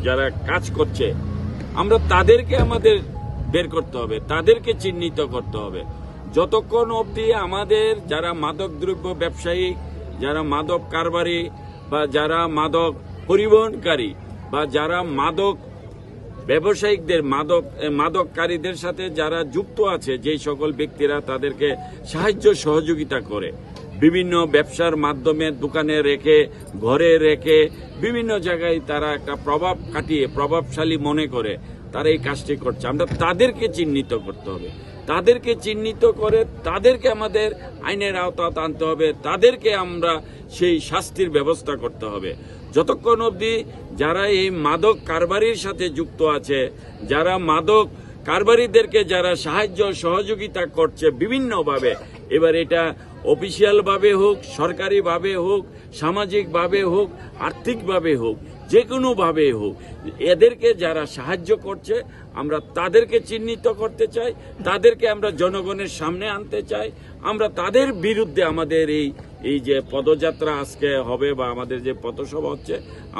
যারা কাজ করছে আমরা তাদেরকে আমাদের বের করতে হবে, তাদেরকে চিহ্নিত করতে হবে। যতক্ষণ অবধি আমাদের যারা মাদক দ্রব্য ব্যবসায়ী, যারা মাদক কারবারি বা যারা মাদক পরিবহনকারী বা যারা মাদক ব্যবসায়িকদের মাদককারীদের সাথে যারা যুক্ত আছে, যেই সকল ব্যক্তিরা তাদেরকে সাহায্য সহযোগিতা করে, বিভিন্ন ব্যবসার মাধ্যমে দোকানে রেখে, ঘরে রেখে, বিভিন্ন জায়গায় তারা একটা প্রভাব কাটিয়ে প্রভাবশালী মনে করে তারা এই কাজটি করছে। আমরা তাদেরকে চিহ্নিত করতে হবে, তাদেরকে চিহ্নিত করে তাদেরকে আমাদের আইনের আওতায় আনতে হবে, তাদেরকে আমরা সেই শাস্তির ব্যবস্থা করতে হবে। যতক্ষণ অবধি যারা এই মাদক কারবারির সাথে যুক্ত আছে, যারা মাদক কারবারিদেরকে যারা সাহায্য সহযোগিতা করছে বিভিন্নভাবে, এবার এটা অফিসিয়ালভাবে হোক, সরকারিভাবে হোক, সামাজিকভাবে হোক, আর্থিকভাবে হোক, যে কোনোভাবে হোক, এদেরকে যারা সাহায্য করছে আমরা তাদেরকে চিহ্নিত করতে চাই, তাদেরকে আমরা জনগণের সামনে আনতে চাই। আমরা তাদের বিরুদ্ধে আমাদের এই যে পদযাত্রা আজকে হবে বা আমাদের যে পথসভা হচ্ছে